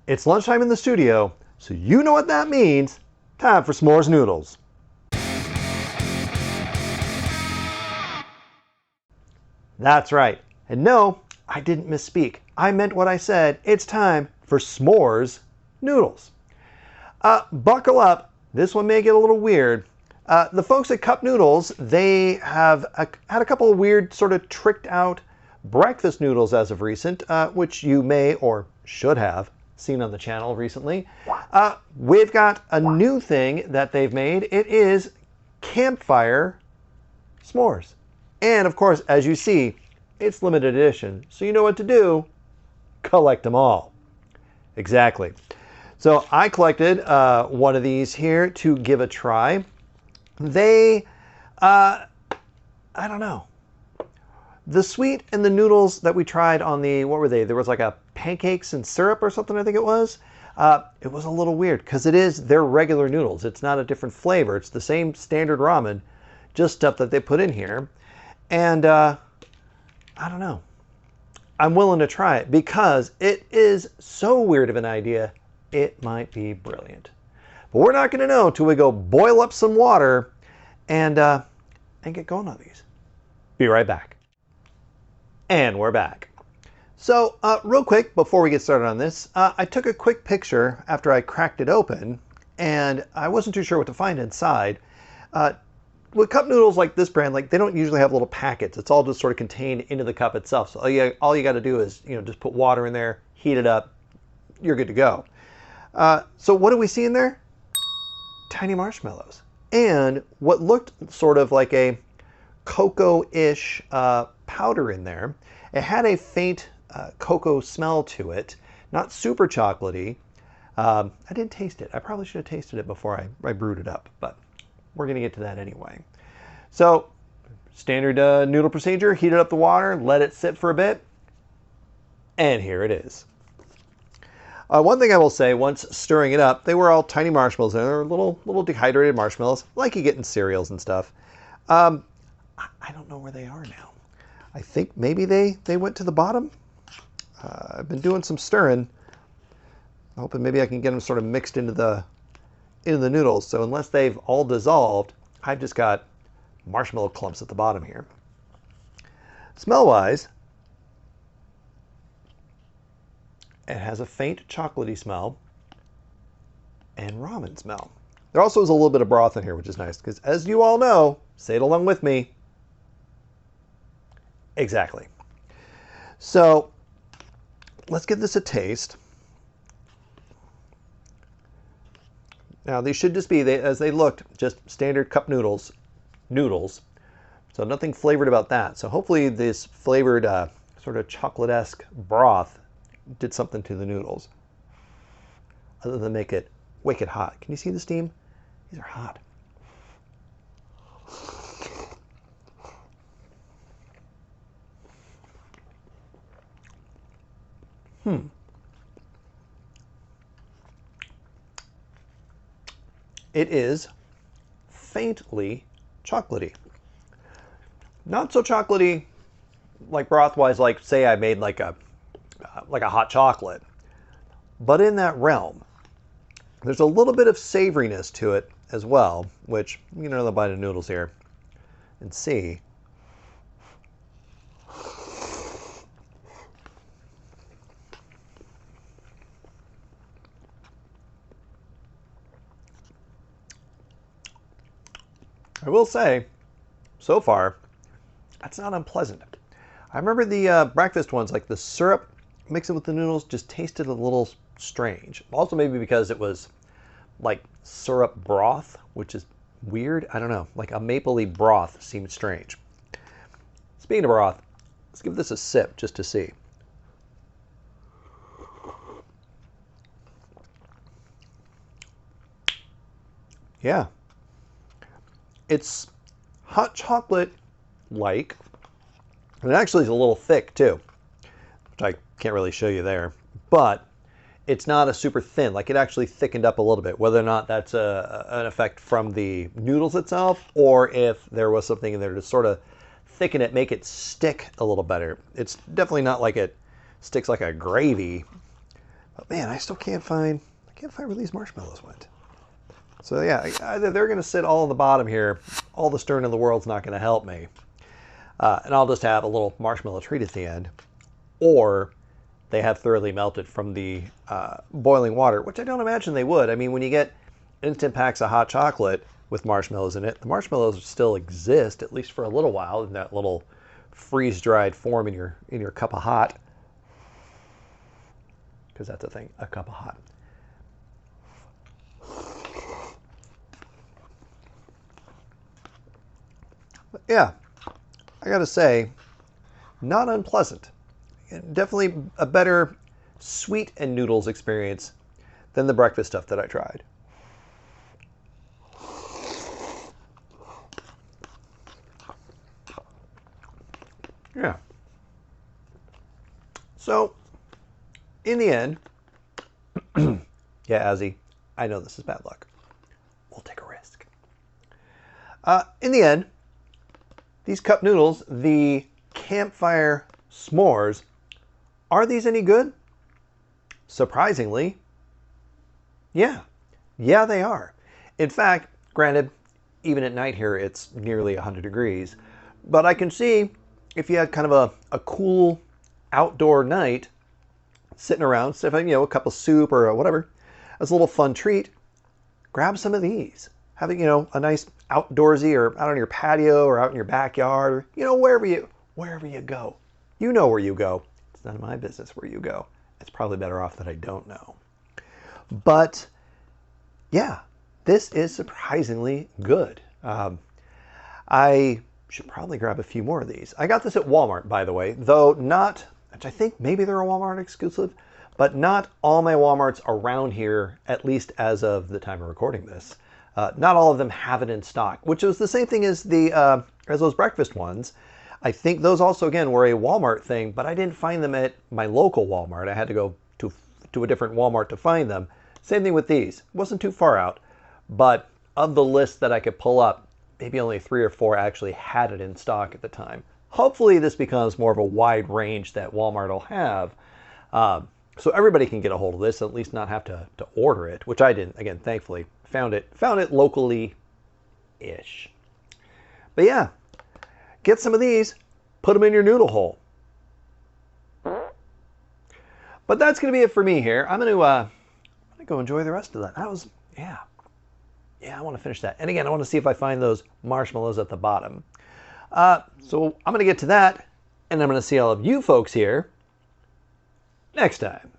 It's lunchtime in the studio, so you know what that means. Time for s'mores noodles. That's right. And no, I didn't misspeak. I meant what I said. It's time for s'mores noodles. Buckle up. This one may get a little weird. The folks at Cup Noodles, they have had a couple of weird sort of tricked out breakfast noodles as of recent, which you may or should have seen on the channel recently. We've got a new thing that they've made. It is Campfire s'mores. And of course, as you see, it's limited edition. So you know what to do. Collect them all. Exactly. So I collected one of these here to give a try. They, I don't know. The sweet and the noodles that we tried on the, what were they? There was like a pancakes and syrup or something, I think it was. It was a little weird because it is their regular noodles. It's not a different flavor. It's the same standard ramen, just stuff that they put in here. And I don't know. I'm willing to try it because it is so weird of an idea. It might be brilliant. But we're not going to know until we go boil up some water and get going on these. Be right back. And we're back. So real quick, before we get started on this, I took a quick picture after I cracked it open, and I wasn't too sure what to find inside. With cup noodles like this brand, like they don't usually have little packets. It's all just sort of contained into the cup itself. So all you got to do is, just put water in there, heat it up, you're good to go. So what do we see in there? Tiny marshmallows. And what looked sort of like a cocoa-ish powder in there. It had a faint cocoa smell to it, not super chocolatey. I didn't taste it. I probably should have tasted it before I brewed it up, but we're going to get to that anyway. So, standard noodle procedure, heated up the water, let it sit for a bit, and here it is. One thing I will say, once stirring it up, they were all tiny marshmallows. They were little dehydrated marshmallows, like you get in cereals and stuff. I don't know where they are now. I think maybe they went to the bottom. I've been doing some stirring. I'm hoping maybe I can get them sort of mixed into the noodles. So unless they've all dissolved, I've just got marshmallow clumps at the bottom here. Smell-wise, it has a faint chocolatey smell and ramen smell. There also is a little bit of broth in here, which is nice because, as you all know, say it along with me. Exactly. So let's give this a taste. Now these should just be, as they looked, just standard cup noodles. So nothing flavored about that. So hopefully this flavored sort of chocolate-esque broth did something to the noodles other than make it wicked hot. Can you see the steam? These are hot. It is faintly chocolatey. Not so chocolatey like broth-wise, like say I made like a hot chocolate. But in that realm, there's a little bit of savoriness to it as well, which, the bite of noodles here and see. I will say, so far, that's not unpleasant. I remember the breakfast ones, like the syrup mixing with the noodles, just tasted a little strange. Also maybe because it was like syrup broth, which is weird. I don't know, like a mapley broth seemed strange. Speaking of broth, let's give this a sip just to see. Yeah. It's hot chocolate-like, and it actually is a little thick too, which I can't really show you there, but it's not a super thin, like it actually thickened up a little bit, whether or not that's an effect from the noodles itself, or if there was something in there to sort of thicken it, make it stick a little better. It's definitely not like it sticks like a gravy, But man, I can't find where these marshmallows went. So yeah, either they're going to sit all on the bottom here, all the stirring in the world's not going to help me, and I'll just have a little marshmallow treat at the end, or they have thoroughly melted from the boiling water, which I don't imagine they would. I mean, when you get instant packs of hot chocolate with marshmallows in it, the marshmallows still exist, at least for a little while, in that little freeze-dried form in your cup of hot. Because that's a thing, a cup of hot. But yeah, I gotta say, not unpleasant. Definitely a better sweet and noodles experience than the breakfast stuff that I tried. Yeah. So, in the end, yeah, Azzy, I know this is bad luck. We'll take a risk. In the end, these cup noodles, the Campfire s'mores, are these any good? Surprisingly, yeah. Yeah, they are. In fact, granted, even at night here, it's nearly 100 degrees. But I can see if you had kind of a cool outdoor night, sitting around, sipping, a cup of soup or whatever, as a little fun treat, grab some of these. Having, a nice outdoorsy, or out on your patio or out in your backyard, or, wherever you go. You know where you go. It's none of my business where you go. It's probably better off that I don't know. But yeah, this is surprisingly good. I should probably grab a few more of these. I got this at Walmart, by the way, though not, which I think maybe they're a Walmart exclusive, but not all my Walmarts around here, at least as of the time of recording this. Not all of them have it in stock, which was the same thing as those breakfast ones. I think those also, again, were a Walmart thing, but I didn't find them at my local Walmart. I had to go to a different Walmart to find them. Same thing with these. It wasn't too far out, but of the list that I could pull up, maybe only 3 or 4 actually had it in stock at the time. Hopefully this becomes more of a wide range that Walmart will have, so everybody can get a hold of this, at least not have to order it, which I didn't. Again, thankfully, found it locally-ish. But yeah, get some of these, put them in your noodle hole. But that's going to be it for me here. I'm going to go enjoy the rest of that. That was, yeah, I want to finish that. And again, I want to see if I find those marshmallows at the bottom. So I'm going to get to that, and I'm going to see all of you folks here next time.